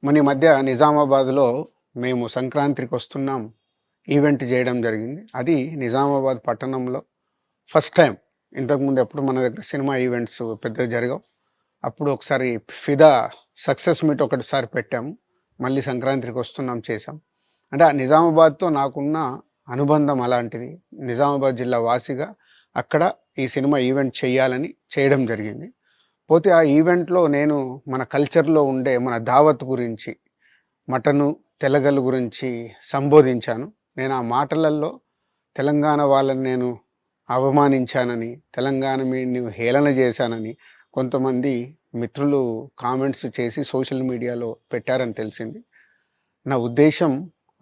మొన్న ఈ మధ్య నిజామాబాద్‌లో మేము సంక్రాంతికొస్తున్నాం ఈవెంట్ జేయడం జరిగింది. అది నిజామాబాద్ పట్టణంలో ఫస్ట్ టైమ్. ఇంతకుముందు ఎప్పుడు మన దగ్గర సినిమా ఈవెంట్స్ పెద్దగా జరగవు. అప్పుడు ఒకసారి 'ఫిదా' సక్సెస్ మీట్ ఒకటిసారి పెట్టాము. మళ్ళీ సంక్రాంతికొస్తున్నాం చేశాం. అంటే ఆ నిజామాబాద్‌తో నాకున్న అనుబంధం అలాంటిది. నిజామాబాద్ జిల్లా వాసిగా అక్కడ ఈ సినిమా ఈవెంట్ చేయాలని చేయడం జరిగింది. పోతే ఆ ఈవెంట్‌లో నేను మన కల్చర్‌లో ఉండే మన దావత్ గురించి, మటను, తెలగలు గురించి సంబోధించాను. నేను ఆ మాటలల్లో తెలంగాణ వాళ్ళని నేను అవమానించానని, తెలంగాణ నేను హేళన చేశానని కొంతమంది మిత్రులు కామెంట్స్ చేసి సోషల్ మీడియాలో పెట్టారని తెలిసింది. నా ఉద్దేశ్యం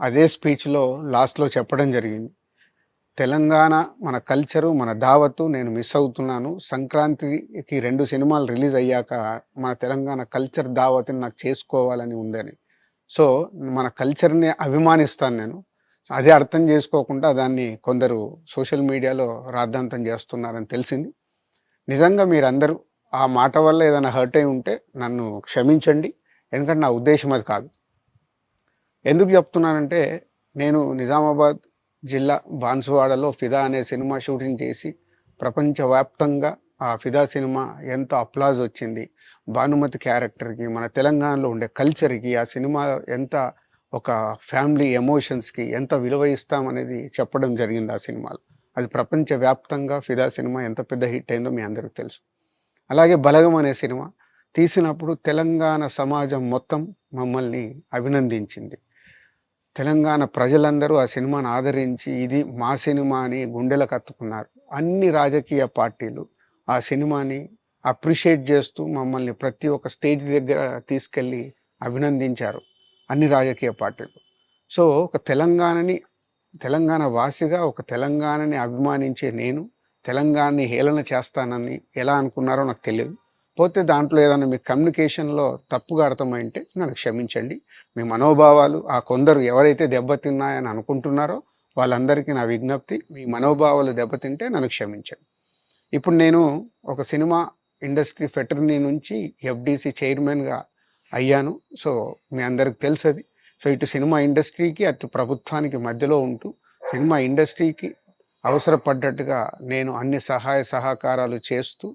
అదే స్పీచ్‌లో లాస్ట్‌లో చెప్పడం జరిగింది. తెలంగాణ మన కల్చరు, మన దావత్తు నేను మిస్ అవుతున్నాను. సంక్రాంతికి 2 సినిమాలు రిలీజ్ అయ్యాక మన తెలంగాణ కల్చర్ దావత్‌ని నాకు చేసుకోవాలని ఉందని. సో, మన కల్చర్‌ని అభిమానిస్తాను నేను. అదే అర్థం చేసుకోకుండా దాన్ని కొందరు సోషల్ మీడియాలో రాద్ధాంతం చేస్తున్నారని తెలిసింది. నిజంగా మీరందరూ ఆ మాట వల్ల ఏదైనా హర్ట్ అయ్యి ఉంటే నన్ను క్షమించండి. ఎందుకంటే నా ఉద్దేశ్యం అది కాదు. ఎందుకు చెప్తున్నానంటే నేను నిజామాబాద్ జిల్లా బాన్సువాడలో 'ఫిదా' అనే సినిమా షూటింగ్ చేసి ప్రపంచవ్యాప్తంగా ఆ 'ఫిదా' సినిమా ఎంత అప్లాజ్ వచ్చింది. భానుమతి క్యారెక్టర్‌కి, మన తెలంగాణలో ఉండే కల్చర్‌కి ఆ సినిమా ఎంత ఒక ఫ్యామిలీ ఎమోషన్స్‌కి ఎంత విలువ ఇస్తామనేది చెప్పడం జరిగింది ఆ సినిమాలో. అది ప్రపంచవ్యాప్తంగా 'ఫిదా' సినిమా ఎంత పెద్ద హిట్ అయిందో మీ అందరికి తెలుసు. అలాగే 'బలగం' అనే సినిమా తీసినప్పుడు తెలంగాణ సమాజం మొత్తం మమ్మల్ని అభినందించింది. తెలంగాణ ప్రజలందరూ ఆ సినిమాను ఆదరించి ఇది మా సినిమా అని గుండెలకు హత్తుకున్నారు. అన్ని రాజకీయ పార్టీలు ఆ సినిమాని అప్రిషియేట్ చేస్తూ మమ్మల్ని ప్రతి ఒక్క స్టేజ్ దగ్గర తీసుకెళ్ళి అభినందించారు. అన్ని రాజకీయ పార్టీలు. సో, ఒక తెలంగాణ వాసిగా ఒక తెలంగాణని అభిమానించే నేను తెలంగాణని హేళన చేస్తానని ఎలా అనుకున్నారో నాకు తెలీదు. పోతే దాంట్లో ఏదైనా మీ కమ్యూనికేషన్‌లో తప్పుగా అర్థమైంటే నన్ను క్షమించండి. మీ మనోభావాలు ఆ కొందరు ఎవరైతే దెబ్బతిన్నాయని అనుకుంటున్నారో వాళ్ళందరికీ నా విజ్ఞప్తి. మీ మనోభావాలు దెబ్బతింటే నన్ను క్షమించండి. ఇప్పుడు నేను ఒక సినిమా ఇండస్ట్రీ ఫెటర్నీ నుంచి ఎఫ్‌డీసీ చైర్మన్‌గా అయ్యాను. సో, మీ అందరికి తెలుసది. సో, ఇటు సినిమా ఇండస్ట్రీకి, అటు ప్రభుత్వానికి మధ్యలో ఉంటూ సినిమా ఇండస్ట్రీకి అవసరపడ్డట్టుగా నేను అన్ని సహాయ సహకారాలు చేస్తూ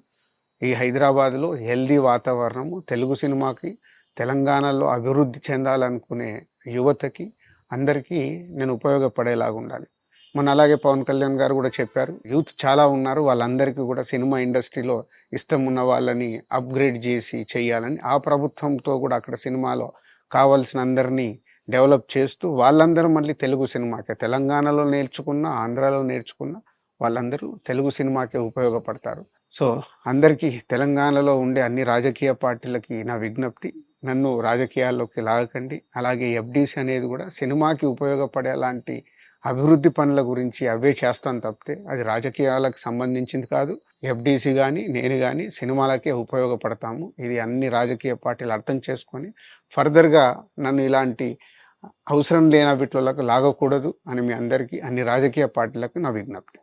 ఈ హైదరాబాద్‌లో హెల్తీ వాతావరణము, తెలుగు సినిమాకి, తెలంగాణలో అభివృద్ధి చెందాలనుకునే యువతకి, అందరికీ నేను ఉపయోగపడేలాగుండాలి. మొన్న అలాగే పవన్ కళ్యాణ్ గారు గూడా చెప్పారు. యూత్ చాలా ఉన్నారు. వాళ్ళందరికీ గూడా సినిమా ఇండస్ట్రీలో ఇష్టం ఉన్న వాళ్ళని అప్‌గ్రేడ్ జేసి చెయ్యాలని. ఆ ప్రభుత్వంతో గూడా అక్కడ సినిమాలో కావాల్సిన అందరినీ డెవలప్ చేస్తూ వాళ్ళందరూ మళ్ళీ తెలుగు సినిమాకే తెలంగాణలో నేర్చుకున్న, ఆంధ్రాలో నేర్చుకున్న వాళ్ళందరూ తెలుగు సినిమాకే ఉపయోగపడతారు. సో, అందరికీ తెలంగాణలో ఉండే అన్ని రాజకీయ పార్టీలకి నా విజ్ఞప్తి. నన్ను రాజకీయాల్లోకి లాగకండి. అలాగే ఎఫ్‌డీసీ అనేది గూడా సినిమాకి ఉపయోగపడేలాంటి అభివృద్ధి పనుల గురించి అవే చేస్తాను తప్పితే, అది రాజకీయాలకు సంబంధించింది కాదు. ఎఫ్‌డీసీ గాని, నేను గాని సినిమాలకే ఉపయోగపడతాము. ఇది అన్ని రాజకీయ పార్టీలు అర్థం చేసుకొని ఫర్దర్‌గా నన్ను ఇలాంటి అవసరం లేని వీటిలోకి లాగకూడదు అని మీ అందరికీ, అన్ని రాజకీయ పార్టీలకు నా విజ్ఞప్తి.